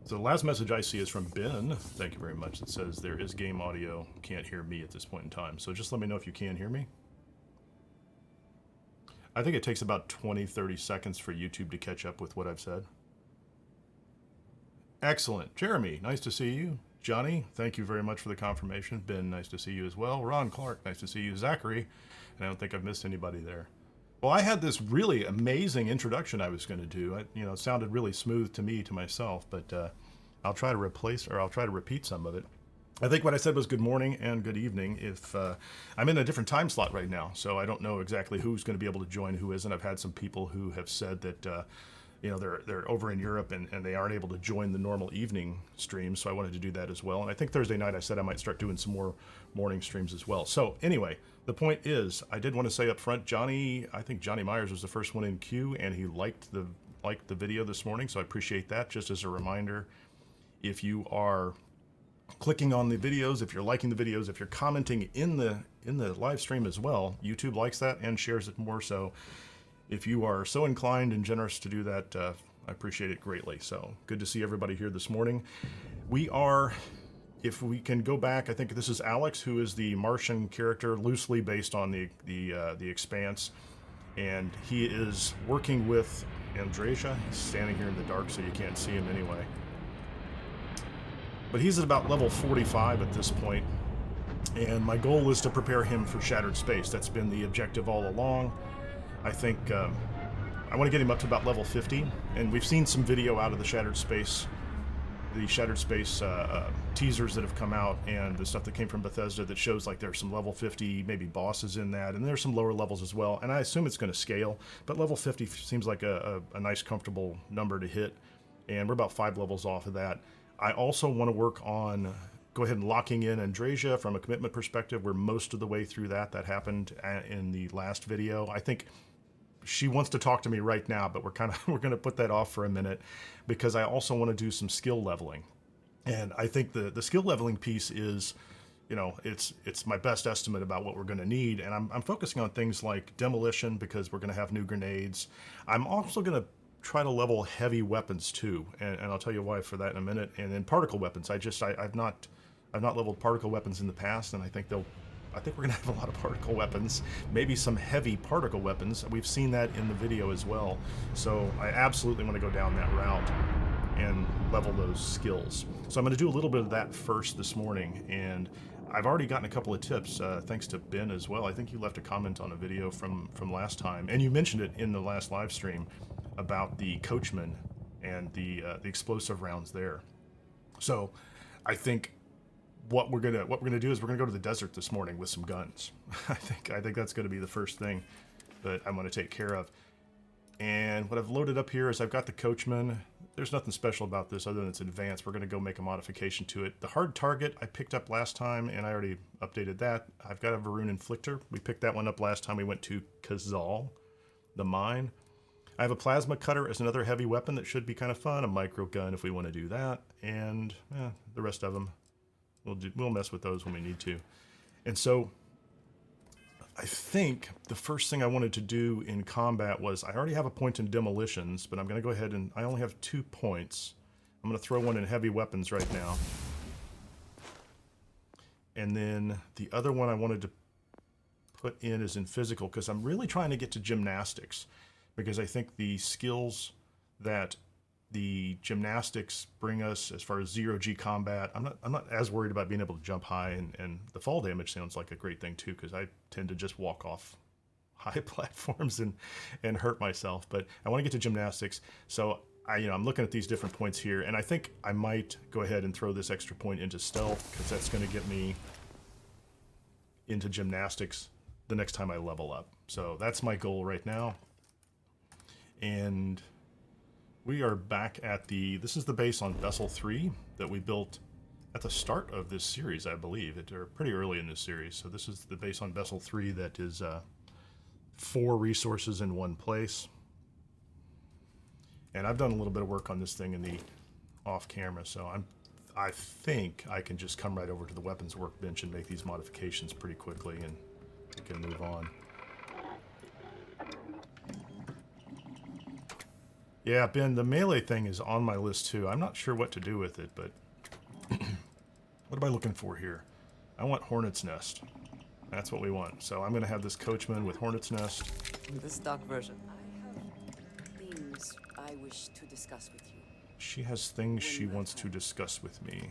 So the last message I see is from Ben. Thank you very much. It says there is game audio. Can't hear me at this point in time. So just let me know if you can hear me. I think it takes about 20-30 seconds for YouTube to catch up with what I've said. Excellent. Jeremy, nice to see you. Johnny, thank you very much for the confirmation. Ben, nice to see you as well. Ron Clark, nice to see you. Zachary, and I don't think I've missed anybody there. Well, I had this really amazing introduction I was going to do. It sounded really smooth to me, to myself, but I'll try to repeat some of it. I think what I said was good morning and good evening. If I'm in a different time slot right now, so I don't know exactly who's going to be able to join, who isn't. I've had some people who have said that they're over in Europe and they aren't able to join the normal evening streams, so I wanted to do that as well. And I think Thursday night I said I might start doing some more morning streams as well. So anyway, the point is, I did want to say up front, I think Johnny Myers was the first one in queue, and he liked the video this morning, so I appreciate that. Just as a reminder, if you are clicking on the videos, if you're liking the videos, if you're commenting in the live stream as well, YouTube likes that and shares it more. So if you are so inclined and generous to do that, I appreciate it greatly. So good to see everybody here this morning. We are, if we can go back, I think this is Alex, who is the Martian character, loosely based on the Expanse, and he is working with Andreja. He's standing here in the dark, so you can't see him anyway. But he's at about level 45 at this point, and my goal is to prepare him for Shattered Space. That's been the objective all along. I think I want to get him up to about level 50, and we've seen some video out of the Shattered Space teasers that have come out, and the stuff that came from Bethesda that shows like there's some level 50 maybe bosses in that, and there's some lower levels as well, and I assume it's going to scale, but level 50 seems like a nice comfortable number to hit, and we're about 5 levels off of that. I also want to work on go ahead and locking in Andreja from a commitment perspective. We're most of the way through that. That happened in the last video. I think she wants to talk to me right now, but we're going to put that off for a minute because I also want to do some skill leveling. And I think the skill leveling piece is, it's my best estimate about what we're going to need. And I'm focusing on things like demolition because we're going to have new grenades. I'm also going to try to level heavy weapons too, and I'll tell you why for that in a minute. And then particle weapons. I've not leveled particle weapons in the past, and I think we're gonna have a lot of particle weapons, maybe some heavy particle weapons. We've seen that in the video as well. So I absolutely want to go down that route and level those skills. So I'm going to do a little bit of that first this morning, and I've already gotten a couple of tips thanks to Ben as well. I think you left a comment on a video from last time, and you mentioned it in the last live stream about the coachman and the explosive rounds there. So I think what we're gonna do is we're gonna go to the desert this morning with some guns. I think that's gonna be the first thing that I'm gonna take care of. And what I've loaded up here is I've got the coachman. There's nothing special about this other than it's advanced. We're gonna go make a modification to it. The hard target I picked up last time, and I already updated that. I've got a Varun Inflictor. We picked that one up last time we went to Kazal, the mine. I have a plasma cutter as another heavy weapon that should be kind of fun. A micro gun if we want to do that, and the rest of them, we'll mess with those when we need to. And so I think the first thing I wanted to do in combat was I already have a point in demolitions, but I'm going to go ahead and I only have 2 points. I'm going to throw one in heavy weapons right now. And then the other one I wanted to put in is in physical because I'm really trying to get to gymnastics. Because I think the skills that the gymnastics bring us as far as zero-G combat, I'm not as worried about being able to jump high, and the fall damage sounds like a great thing too, because I tend to just walk off high platforms and hurt myself. But I want to get to gymnastics, so I'm looking at these different points here, and I think I might go ahead and throw this extra point into stealth because that's going to get me into gymnastics the next time I level up. So that's my goal right now. And we are back at this is the base on Vessel 3 that we built at the start of this series, I believe. Or pretty early in this series. So this is the base on Vessel 3 that is 4 resources in one place. And I've done a little bit of work on this thing in the off camera, so I think I can just come right over to the weapons workbench and make these modifications pretty quickly, and we can move on. Yeah, Ben, the melee thing is on my list too. I'm not sure what to do with it, but what am I looking for here? I want Hornet's Nest. That's what we want. So I'm going to have this coachman with Hornet's Nest. The stock version. I have things I wish to discuss with you. She has things she wants to discuss with me.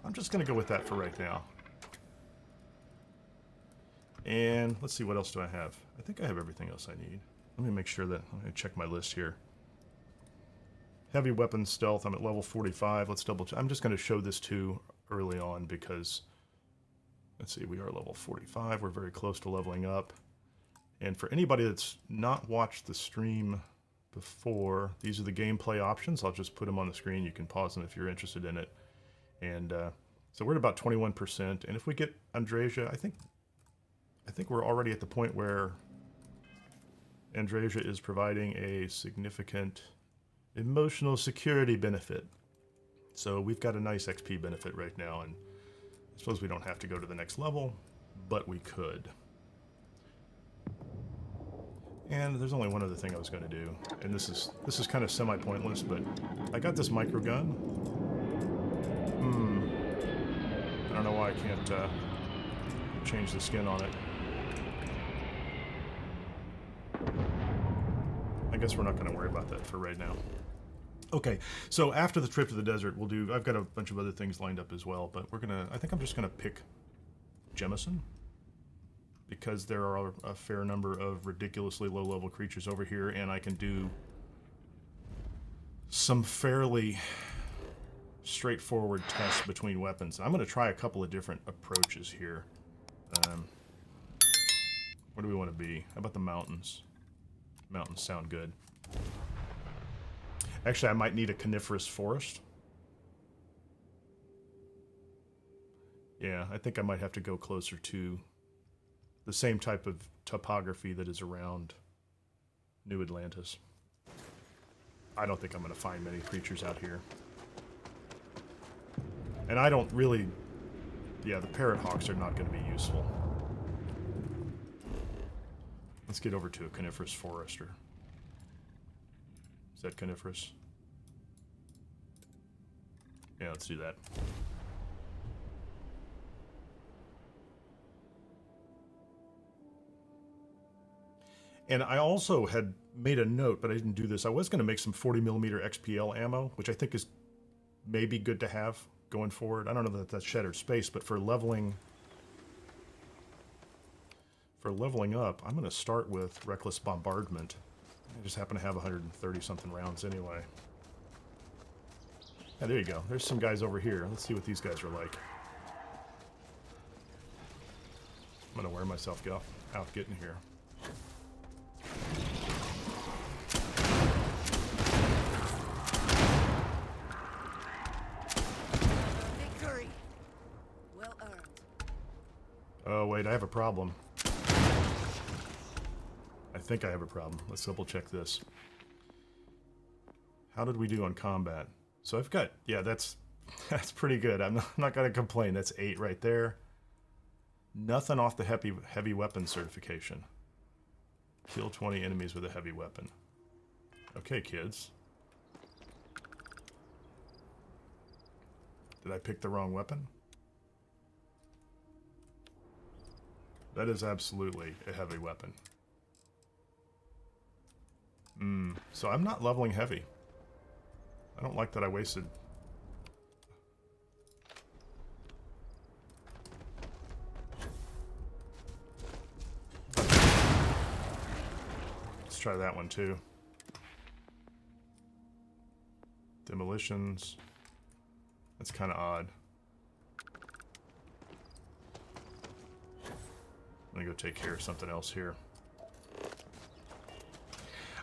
I'm just going to go with that for right now. And let's see, what else do I have? I think I have everything else I need. Let me make sure that, let me check my list here. Heavy weapon stealth, I'm at level 45. Let's double check. I'm just going to show this too early on because, let's see, we are level 45. We're very close to leveling up. And for anybody that's not watched the stream before, these are the gameplay options. I'll just put them on the screen. You can pause them if you're interested in it. And so we're at about 21%. And if we get Andreja, I think we're already at the point where Andreja is providing a significant emotional security benefit. So we've got a nice XP benefit right now, and I suppose we don't have to go to the next level, but we could. And there's only one other thing I was going to do, and this is kind of semi-pointless, but I got this micro gun. I don't know why I can't change the skin on it. I guess we're not going to worry about that for right now. Okay, so after the trip to the desert, I've got a bunch of other things lined up as well, but I think I'm just going to pick Jemison, because there are a fair number of ridiculously low-level creatures over here, and I can do some fairly straightforward tests between weapons. I'm going to try a couple of different approaches here. Where do we want to be? How about the mountains? Mountains sound good. Actually, I might need a coniferous forest. Yeah, I think I might have to go closer to the same type of topography that is around New Atlantis. I don't think I'm going to find many creatures out here. And I don't really... Yeah, the parrot hawks are not going to be useful. Let's get over to a coniferous forester. Is that coniferous? Yeah, let's do that. And I also had made a note, but I didn't do this. I was going to make some 40mm XPL ammo, which I think is maybe good to have going forward. I don't know that that's shattered space, but for leveling up, I'm going to start with Reckless Bombardment. I just happen to have 130-something rounds anyway. Yeah, there you go. There's some guys over here. Let's see what these guys are like. I'm going to wear myself out getting here. Victory! Well earned. Oh, wait, I have a problem. I think I have a problem. Let's double check this. How did we do on combat? So I've got, yeah, that's pretty good. I'm not going to complain. That's 8 right there. Nothing off the heavy weapon certification. Kill 20 enemies with a heavy weapon. Okay, kids. Did I pick the wrong weapon? That is absolutely a heavy weapon. So I'm not leveling heavy. I don't like that I wasted... Let's try that one too. Demolitions. That's kind of odd. I'm gonna go take care of something else here.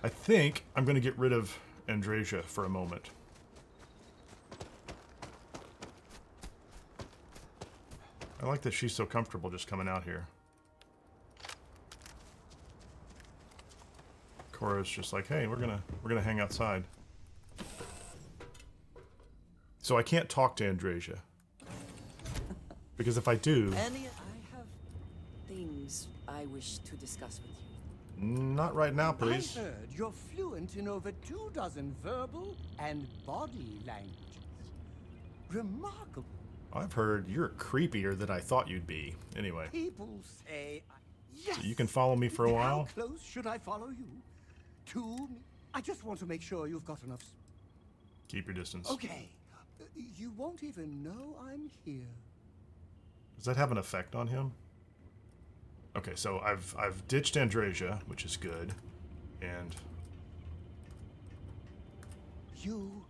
I think I'm gonna get rid of Andreja for a moment. I like that she's so comfortable just coming out here. Cora's just like, hey, we're gonna hang outside. So I can't talk to Andreja. Because if I do... I have things I wish to discuss with you. Not right now, please. I heard you're fluent in over 24 verbal and body languages. Remarkable. I've heard you're creepier than I thought you'd be. Anyway, People say, yes. so you can follow me for a while? How close should I follow you? To me? I just want to make sure you've got enough. Keep your distance. Okay. You won't even know I'm here. Does that have an effect on him? Okay, so I've ditched Andreja, which is good, and You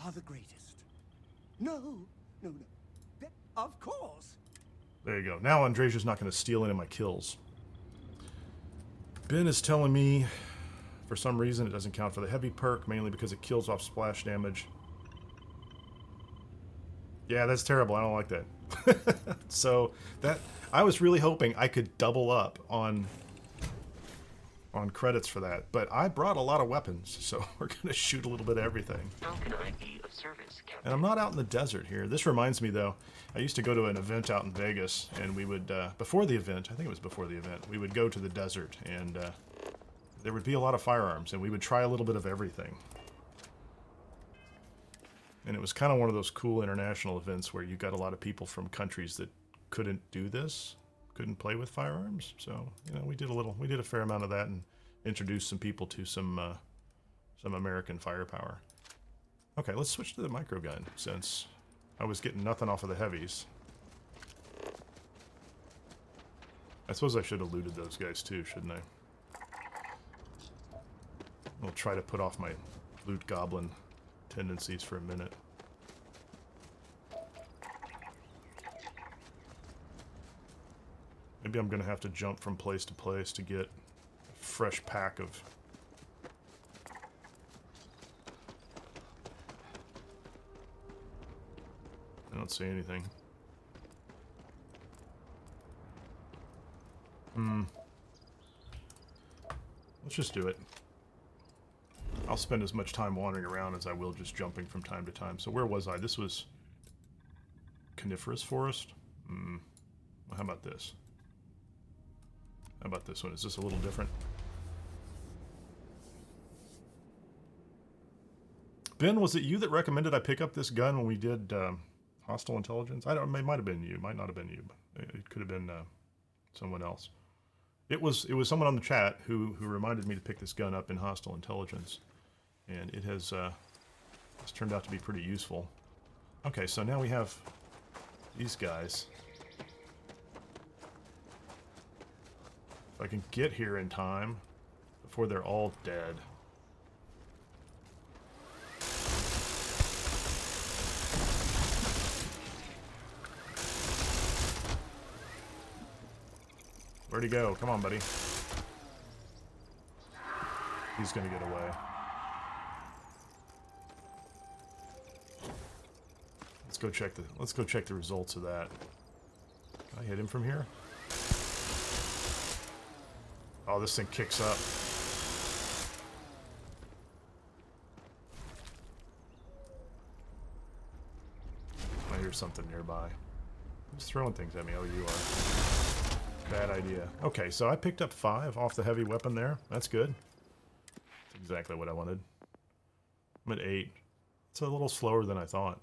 are the greatest. No. Of course. there you go. Now Andreja's not going to steal any of my kills. Ben is telling me, for some reason, it doesn't count for the heavy perk, mainly because it kills off splash damage. Yeah, that's terrible. I don't like that. So that I was really hoping I could double up on credits for that, but I brought a lot of weapons, so we're gonna shoot a little bit of everything. How can I be of service, Captain? And I'm not out in the desert here. This reminds me, though, I used to go to an event out in Vegas, and we would, before the event, I think it was before the event, we would go to the desert, and there would be a lot of firearms, and we would try a little bit of everything. And it was kind of one of those cool international events where you got a lot of people from countries that couldn't do this, couldn't play with firearms. So, you know, we did a fair amount of that and introduced some people to some American firepower. Okay, let's switch to the microgun since I was getting nothing off of the heavies. I suppose I should have looted those guys too, shouldn't I? I'll try to put off my loot goblin tendencies for a minute. Maybe I'm gonna have to jump from place to place to get a fresh pack of... I don't see anything. Let's just do it. I'll spend as much time wandering around as I will just jumping from time to time. So where was I? This was coniferous forest? Well, how about this? How about this one? Is this a little different? Ben, was it you that recommended I pick up this gun when we did Hostile Intelligence? I don't. It might have been you. Might not have been you. It could have been someone else. It was someone on the chat who reminded me to pick this gun up in Hostile Intelligence, and it has it's turned out to be pretty useful. Okay, so now we have these guys. If I can get here in time before they're all dead. Where'd he go? Come on, buddy. He's gonna get away. Let's go check the results of that. Can I hit him from here? Oh, this thing kicks up. I hear something nearby. Who's throwing things at me? Oh, you are. Bad idea. Okay, so I picked up 5 off the heavy weapon there. That's good. That's exactly what I wanted. I'm at 8. It's a little slower than I thought.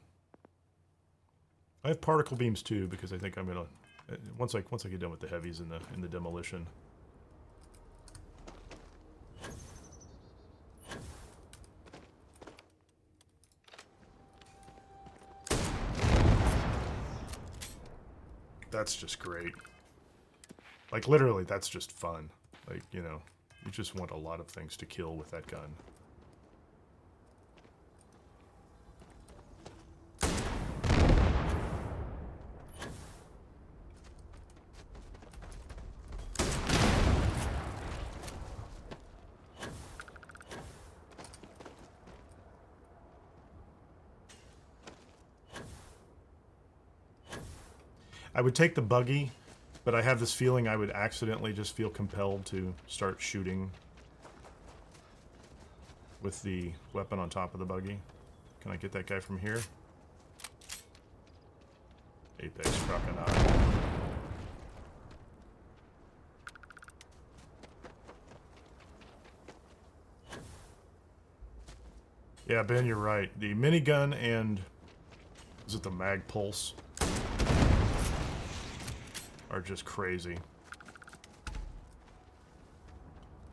I have particle beams too because I think I'm gonna once I get done with the heavies in the demolition. That's just great. Like, literally, that's just fun. Like, you know, you just want a lot of things to kill with that gun. I would take the buggy, but I have this feeling I would accidentally just feel compelled to start shooting with the weapon on top of the buggy. Can I get that guy from here? Apex Crocodile. Yeah, Ben, you're right. The minigun and... is it the mag pulse? Are just crazy.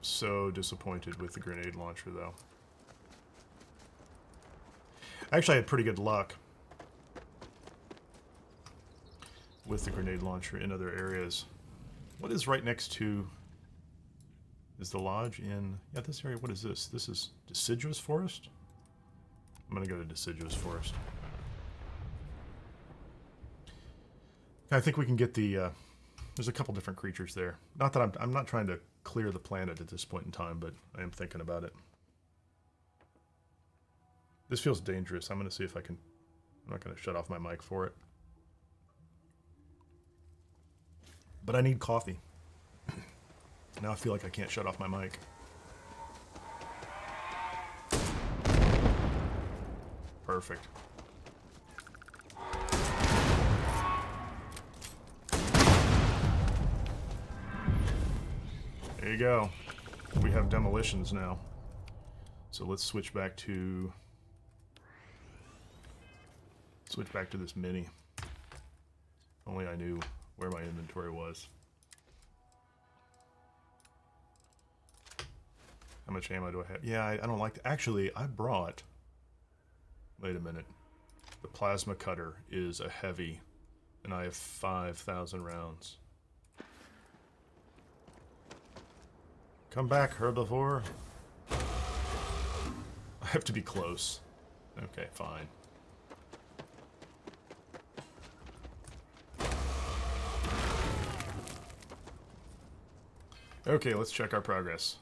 So disappointed with the grenade launcher, though. Actually, I had pretty good luck with the grenade launcher in other areas. What is right next to... is the lodge in... yeah, this area, what is this? This is deciduous forest? I'm gonna go to deciduous forest. I think we can get the... there's a couple different creatures there. Not that I'm not trying to clear the planet at this point in time, but I am thinking about it. This feels dangerous. I'm gonna see if I can... I'm not gonna shut off my mic for it. But I need coffee. Now I feel like I can't shut off my mic. Perfect. There you go. We have demolitions now. So let's switch back to... switch back to this mini. Only I knew where my inventory was. How much ammo do I have? Yeah, I don't like to... actually, I brought... wait a minute. The plasma cutter is a heavy, and I have 5,000 rounds. Come back, herbivore. I have to be close. Okay, fine. Okay, let's check our progress.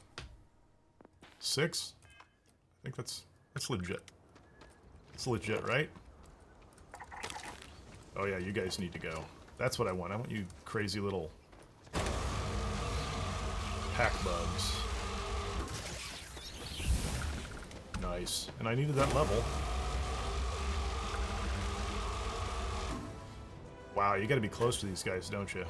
6? I think that's legit. It's legit, right? Oh yeah, you guys need to go. That's what I want. I want you crazy little pack bugs. Nice. And I needed that level. Wow, you gotta be close to these guys, don't you?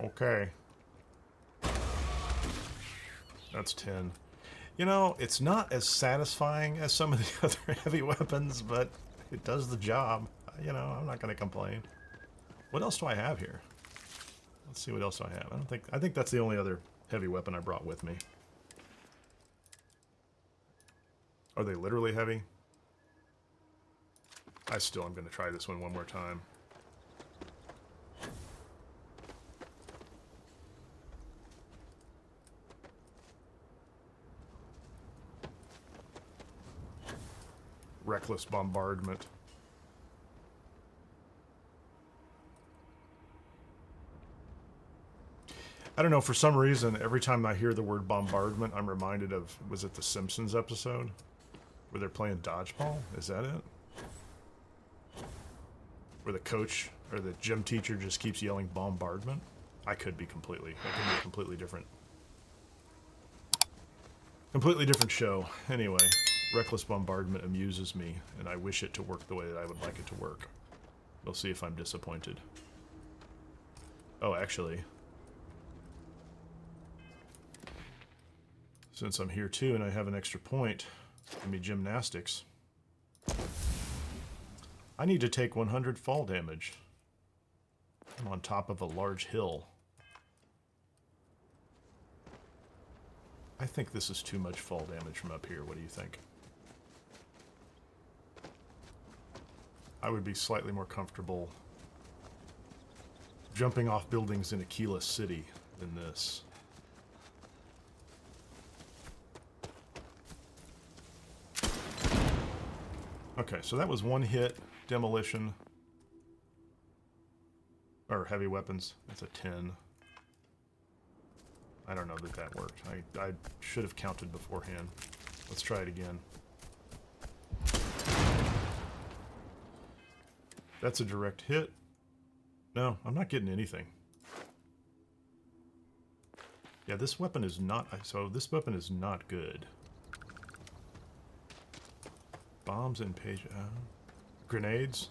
Okay. That's 10. You know, it's not as satisfying as some of the other heavy weapons, but it does the job. You know, I'm not going to complain. What else do I have here? Let's see what else I have. I think that's the only other heavy weapon I brought with me. Are they literally heavy? I still am going to try this one more time. Reckless bombardment. I don't know, for some reason, every time I hear the word bombardment, I'm reminded of, was it the Simpsons episode? Where they're playing dodgeball? Is that it? Where the coach, or the gym teacher just keeps yelling bombardment? I could be completely a completely different show. Anyway. Reckless bombardment amuses me, and I wish it to work the way that I would like it to work. We'll see if I'm disappointed. Oh, actually. Since I'm here too, and I have an extra point, give me gymnastics. I need to take 100 fall damage. I'm on top of a large hill. I think this is too much fall damage from up here. What do you think? I would be slightly more comfortable jumping off buildings in Aquila City than this. Okay, so that was one hit, demolition, or heavy weapons. That's a 10. I don't know that that worked. I should have counted beforehand. Let's try it again. That's a direct hit. No, I'm not getting anything. Yeah, this weapon is not... so this weapon is not good. Bombs and page... grenades.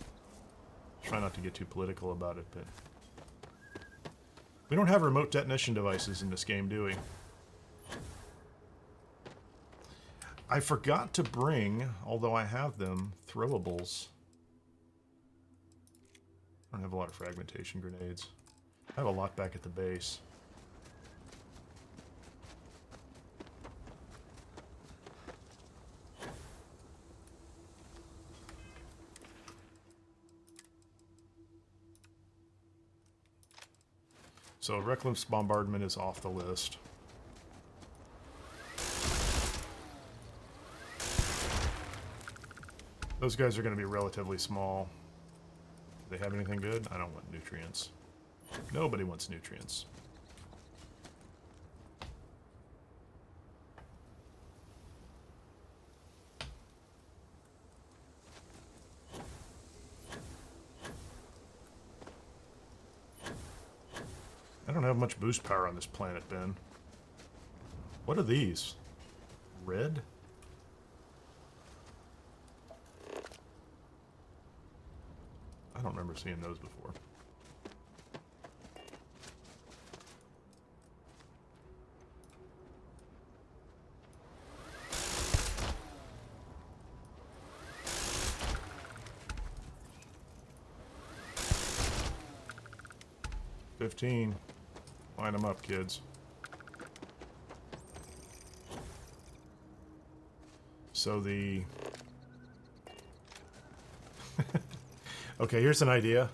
Try not to get too political about it, but we don't have remote detonation devices in this game, do we? I forgot to bring, although I have them, throwables. I don't have a lot of fragmentation grenades. I have a lot back at the base. So reckless bombardment is off the list. Those guys are going to be relatively small. Do they have anything good? I don't want nutrients. Nobody wants nutrients. I don't have much boost power on this planet, Ben. What are these? Red? I don't remember seeing those before. $15. Line them up, kids. So the... Okay, here's an idea.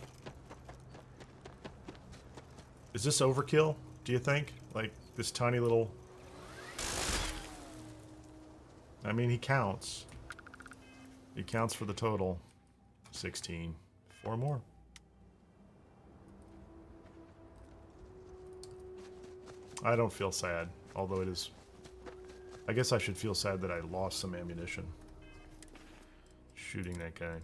Is this overkill, do you think? Like, this tiny little... I mean, he counts. He counts for the total. 16. 4 more. I don't feel sad, although it is... I guess I should feel sad that I lost some ammunition shooting that guy.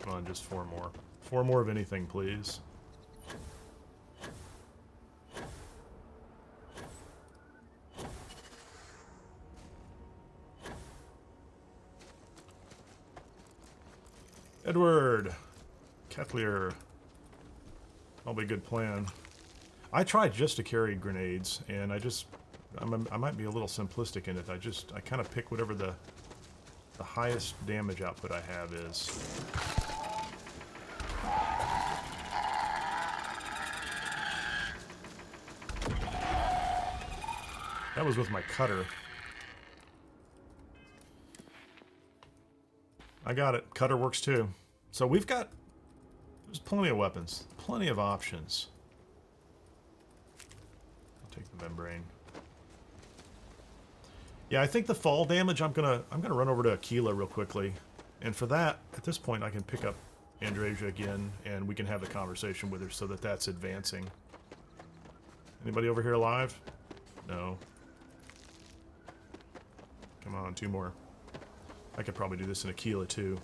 Come on, just 4 more. 4 more of anything, please. Edward! Ketlier. Probably a good plan. I tried just to carry grenades, and I might be a little simplistic in it. I kind of pick whatever the highest damage output I have is. That was with my cutter. I got it. Cutter works too. So there's plenty of weapons, plenty of options. I'll take the membrane. Yeah, I think the fall damage, I'm gonna run over to Aquila real quickly. And for that, at this point, I can pick up Andreja again, and we can have the conversation with her so that that's advancing. Anybody over here alive? No. Come on, 2 more. I could probably do this in Aquila too.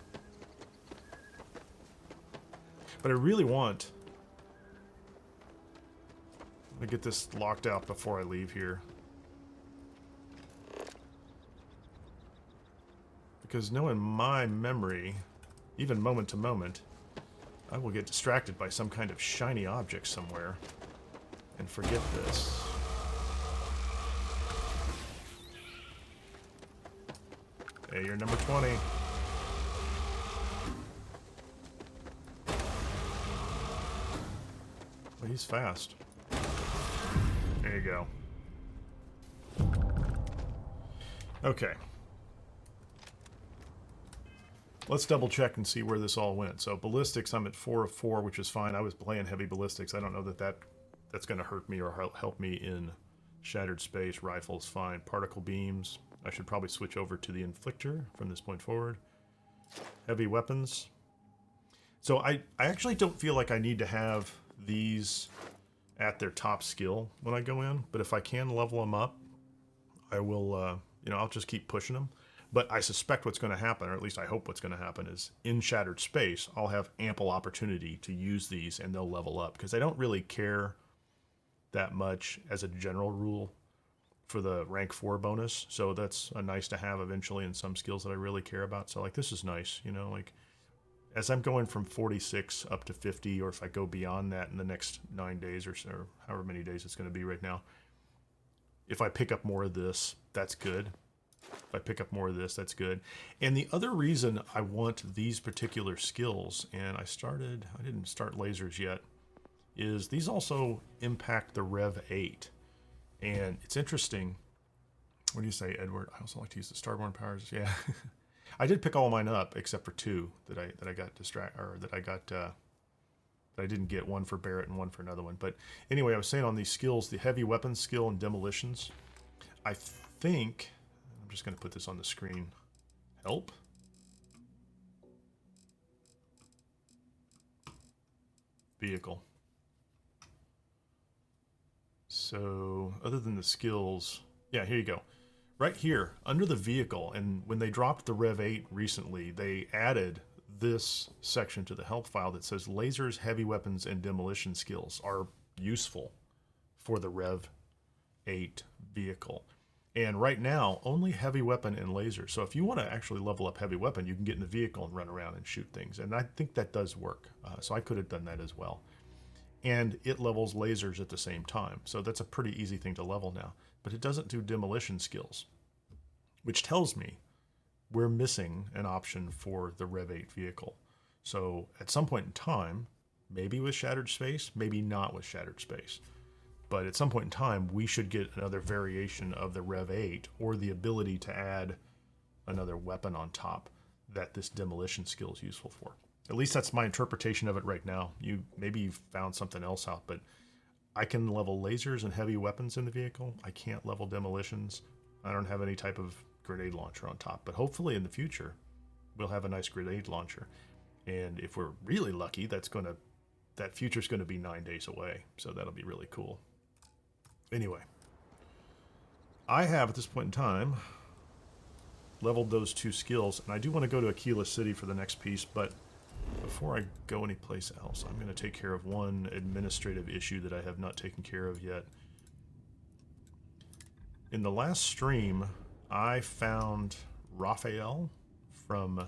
But I really want to get this locked out before I leave here. Because knowing my memory, even moment to moment, I will get distracted by some kind of shiny object somewhere and forget this. Hey, you're number 20. Well, he's fast. There you go. Okay. Let's double check and see where this all went. So ballistics, I'm at 4 of 4, which is fine. I was playing heavy ballistics. I don't know that's going to hurt me or help me in shattered space. Rifles, fine. Particle beams. I should probably switch over to the inflictor from this point forward. Heavy weapons. So I actually don't feel like I need to have these at their top skill when I go in, but if I can level them up, I will, I'll just keep pushing them. But I suspect what's going to happen, or at least I hope what's going to happen, is in shattered space, I'll have ample opportunity to use these and they'll level up, because I don't really care that much as a general rule for the rank 4 bonus. So that's a nice to have eventually in some skills that I really care about. So like this is nice, you know, like as I'm going from 46 up to 50, or if I go beyond that in the next 9 days or so, or however many days it's going to be right now, if I pick up more of this, that's good. If I pick up more of this, that's good. And the other reason I want these particular skills, and I didn't start lasers yet, is these also impact the Rev 8. And it's interesting. What do you say, Edward? I also like to use the Starborn powers. Yeah. I did pick all mine up except for 2 that I got that I didn't get, one for Barrett and one for another one. But anyway, I was saying on these skills, the heavy weapons skill and demolitions, I think, I'm just going to put this on the screen. Help. Vehicle. So other than the skills, yeah, here you go. Right here, under the vehicle, and when they dropped the Rev 8 recently, they added this section to the help file that says lasers, heavy weapons, and demolition skills are useful for the Rev 8 vehicle. And right now, only heavy weapon and laser. So if you want to actually level up heavy weapon, you can get in the vehicle and run around and shoot things. And I think that does work. So I could have done that as well. And it levels lasers at the same time. So that's a pretty easy thing to level now. But it doesn't do demolition skills, which tells me we're missing an option for the Rev 8 vehicle. So at some point in time, maybe with Shattered Space, maybe not with Shattered Space, but at some point in time, we should get another variation of the Rev 8 or the ability to add another weapon on top that this demolition skill is useful for. At least that's my interpretation of it right now. Maybe you've found something else out, but I can level lasers and heavy weapons in the vehicle. I can't level demolitions. I don't have any type of grenade launcher on top, but hopefully in the future we'll have a nice grenade launcher. And if we're really lucky, that future's going to be 9 days away. So that'll be really cool. Anyway, I have at this point in time leveled those 2 skills, and I do want to go to Aquila City for the next piece, but before I go anyplace else, I'm going to take care of one administrative issue that I have not taken care of yet. In the last stream, I found Raphael from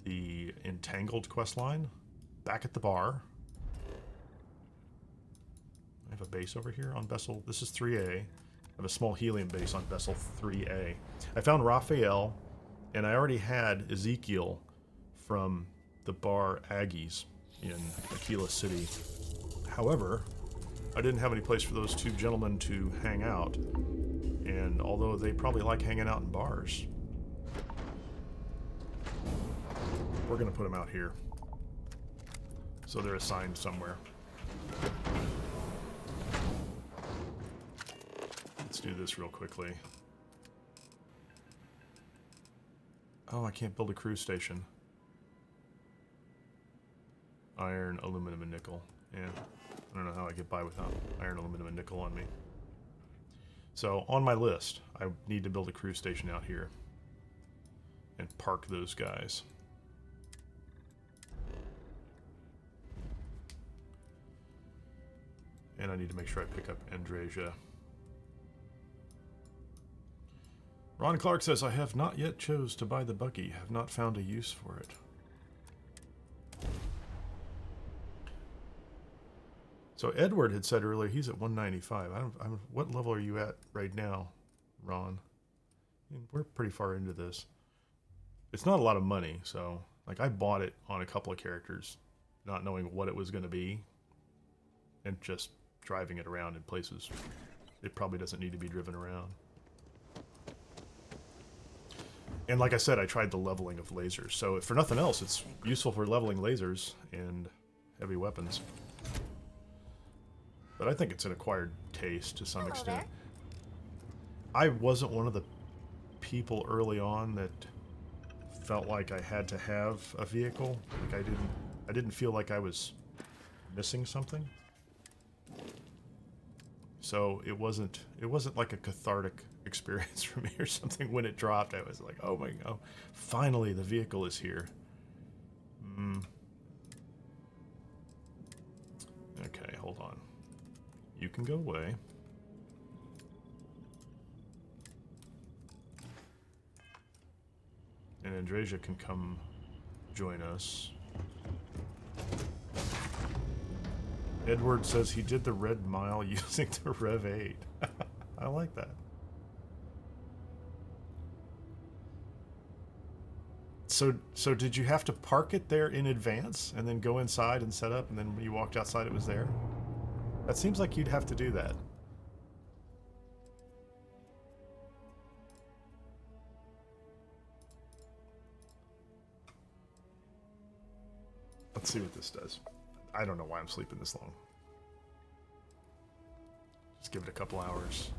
the Entangled questline back at the bar. I have a base over here on vessel. This is 3A. I have a small helium base on vessel 3A. I found Raphael, and I already had Ezekiel from the bar Aggies in Aquila City. However, I didn't have any place for those 2 gentlemen to hang out. And although they probably like hanging out in bars, we're going to put them out here. So they're assigned somewhere. Let's do this real quickly. Oh, I can't build a cruise station. Iron, aluminum, and nickel. Yeah, I don't know how I get by without iron, aluminum, and nickel on me. So on my list, I need to build a cruise station out here and park those guys. And I need to make sure I pick up Andreja. Ron Clark says, I have not yet chose to buy the buggy. Have not found a use for it. So Edward had said earlier he's at 195. What level are you at right now, Ron? I mean, we're pretty far into this. It's not a lot of money, so like I bought it on a couple of characters, not knowing what it was going to be, and just driving it around in places it probably doesn't need to be driven around. And like I said, I tried the leveling of lasers. So if for nothing else, it's useful for leveling lasers and heavy weapons. But I think it's an acquired taste to some extent. There. I wasn't one of the people early on that felt like I had to have a vehicle. Like I didn't feel like I was missing something. So it wasn't like a cathartic experience for me or something when it dropped. I was like, oh my god, finally the vehicle is here. Okay, hold on. You can go away. And Andreja can come join us. Edward says he did the red mile using the Rev 8. I like that. So did you have to park it there in advance and then go inside and set up, and then when you walked outside it was there? That seems like you'd have to do that. Let's see what this does. I don't know why I'm sleeping this long. Just give it a couple hours.